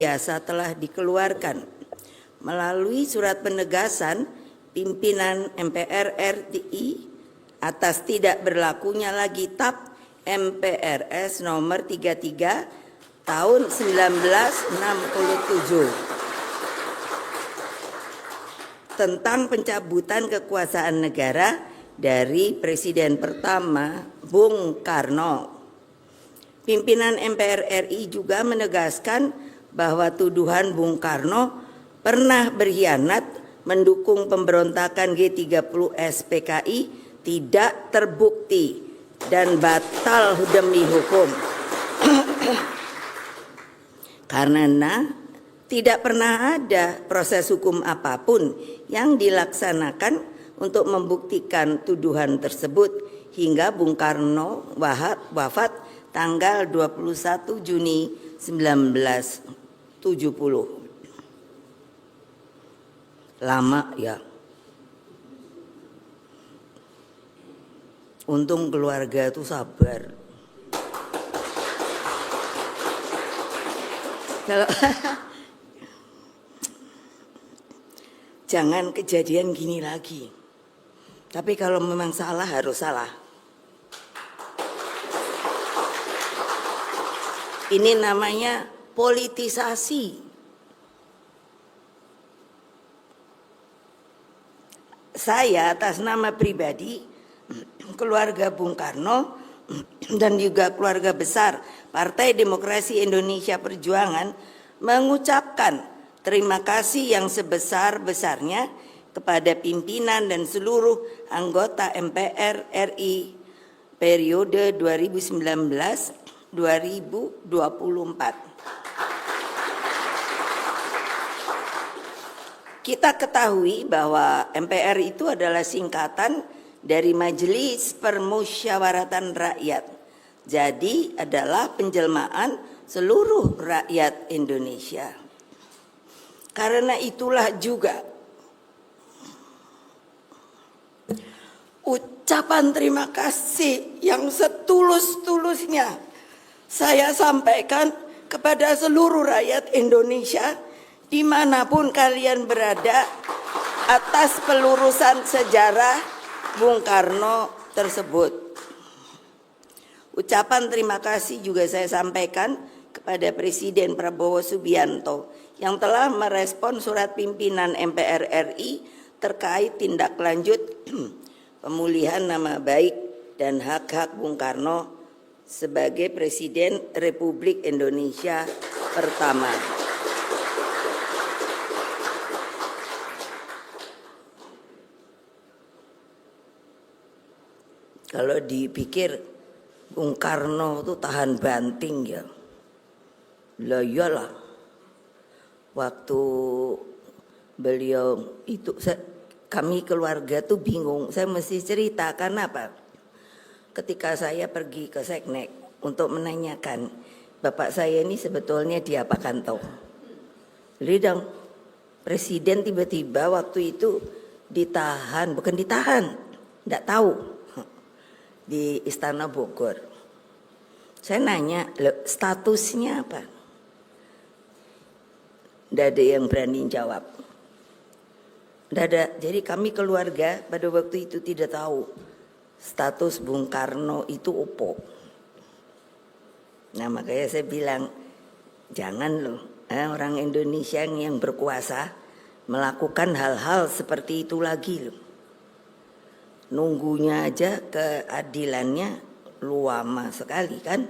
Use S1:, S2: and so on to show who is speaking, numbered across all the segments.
S1: biasa telah dikeluarkan melalui surat penegasan pimpinan MPR RI atas tidak berlakunya lagi TAP MPRS nomor 33 tahun 1967 tentang pencabutan kekuasaan negara dari Presiden pertama Bung Karno. Pimpinan MPR RI juga menegaskan bahwa tuduhan Bung Karno pernah berkhianat mendukung pemberontakan G30S PKI tidak terbukti dan batal demi hukum. Karena tidak pernah ada proses hukum apapun yang dilaksanakan untuk membuktikan tuduhan tersebut hingga Bung Karno wafat tanggal 21 Juni 1970. Lama ya. Untung keluarga itu sabar. Kalau jangan kejadian gini lagi. Tapi kalau memang salah harus salah. Ini namanya politisasi. Saya atas nama pribadi, keluarga Bung Karno, dan juga keluarga besar Partai Demokrasi Indonesia Perjuangan mengucapkan terima kasih yang sebesar-besarnya kepada pimpinan dan seluruh anggota MPR RI periode 2019-2024. Kita ketahui bahwa MPR itu adalah singkatan dari Majelis Permusyawaratan Rakyat. Jadi adalah penjelmaan seluruh rakyat Indonesia. Karena itulah juga ucapan terima kasih yang setulus-tulusnya saya sampaikan kepada seluruh rakyat Indonesia dimanapun kalian berada atas pelurusan sejarah Bung Karno tersebut. Ucapan terima kasih juga saya sampaikan kepada Presiden Prabowo Subianto yang telah merespon surat pimpinan MPR RI terkait tindak lanjut pemulihan nama baik dan hak-hak Bung Karno sebagai Presiden Republik Indonesia pertama. Kalau dipikir Bung Karno itu tahan banting ya. Lah iyalah. Waktu beliau itu kami keluarga tuh bingung. Saya mesti ceritakan apa? Ketika saya pergi ke Seknek untuk menanyakan bapak saya ini sebetulnya diapakan toh? Jadi dong, presiden tiba-tiba waktu itu ditahan, bukan ditahan, enggak tahu, di Istana Bogor. Saya nanya, statusnya apa? Enggak ada yang berani jawab. Enggak ada. Jadi kami keluarga pada waktu itu tidak tahu status Bung Karno itu opo. Nah makanya saya bilang, jangan loh orang Indonesia yang berkuasa melakukan hal-hal seperti itu lagi loh. Nunggunya aja keadilannya lama sekali kan,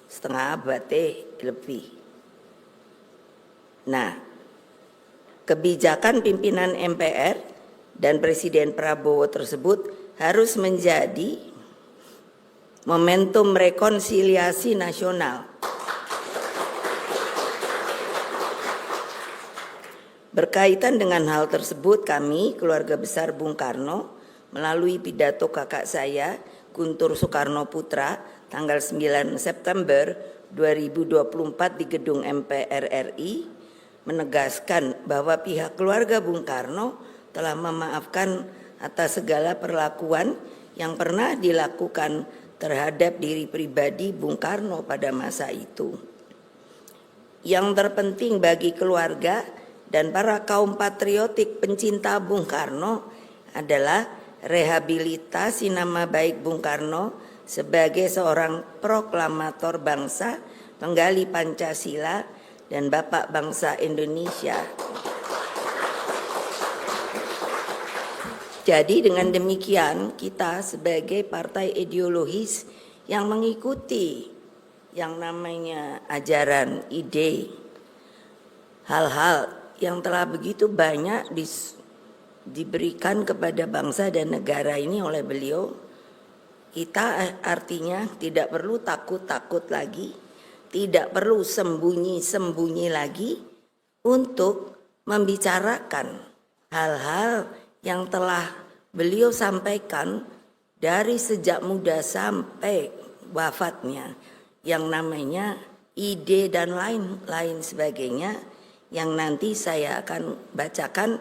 S1: setengah abad lebih. Nah, kebijakan pimpinan MPR dan Presiden Prabowo tersebut harus menjadi momentum rekonsiliasi nasional. Berkaitan dengan hal tersebut, kami keluarga besar Bung Karno melalui pidato kakak saya Guntur Soekarno Putra tanggal 9 September 2024 di gedung MPR RI menegaskan bahwa pihak keluarga Bung Karno telah memaafkan atas segala perlakuan yang pernah dilakukan terhadap diri pribadi Bung Karno pada masa itu. yang terpenting bagi keluarga dan para kaum patriotik pencinta Bung Karno adalah rehabilitasi nama baik Bung Karno sebagai seorang proklamator bangsa, penggali Pancasila, dan Bapak Bangsa Indonesia. Jadi dengan demikian kita sebagai partai ideologis yang mengikuti yang namanya ajaran, ide, hal-hal yang telah begitu banyak diberikan kepada bangsa dan negara ini oleh beliau, kita artinya tidak perlu takut-takut lagi, tidak perlu sembunyi-sembunyi lagi untuk membicarakan hal-hal yang telah beliau sampaikan dari sejak muda sampai wafatnya, yang namanya ide dan lain-lain sebagainya, yang nanti saya akan bacakan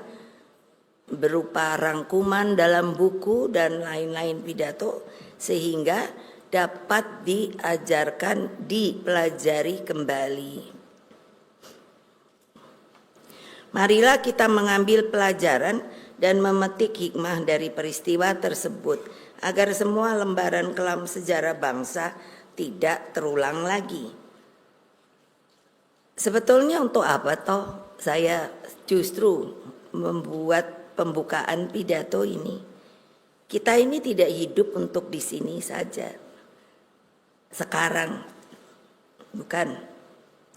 S1: berupa rangkuman dalam buku dan lain-lain pidato, sehingga dapat diajarkan, dipelajari kembali. Marilah kita mengambil pelajaran dan memetik hikmah dari peristiwa tersebut agar semua lembaran kelam sejarah bangsa tidak terulang lagi. Sebetulnya untuk apa toh saya justru membuat pembukaan pidato ini? Kita ini tidak hidup untuk di sini saja. Sekarang bukan,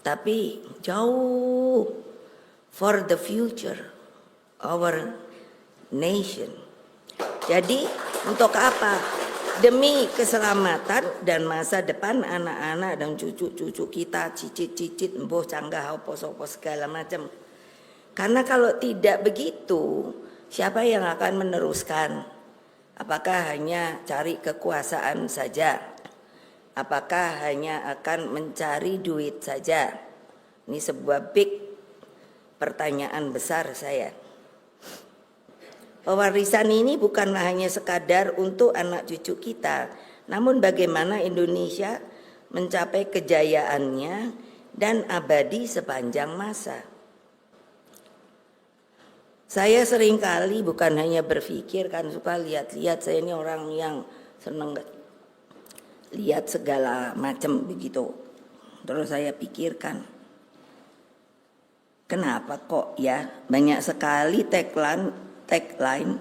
S1: tapi jauh for the future our nation. Jadi untuk apa? Demi keselamatan dan masa depan anak-anak dan cucu-cucu kita, cicit-cicit, embuh, canggah, opo-opo segala macam. Karena kalau tidak begitu, siapa yang akan meneruskan? Apakah hanya cari kekuasaan saja? Apakah hanya akan mencari duit saja? Ini sebuah big pertanyaan besar saya. Pewarisan ini bukanlah hanya sekadar untuk anak cucu kita, namun bagaimana Indonesia mencapai kejayaannya dan abadi sepanjang masa. Saya seringkali bukan hanya berpikir, kan suka lihat-lihat, saya ini orang yang seneng lihat segala macam begitu. Terus saya pikirkan, kenapa kok ya banyak sekali tagline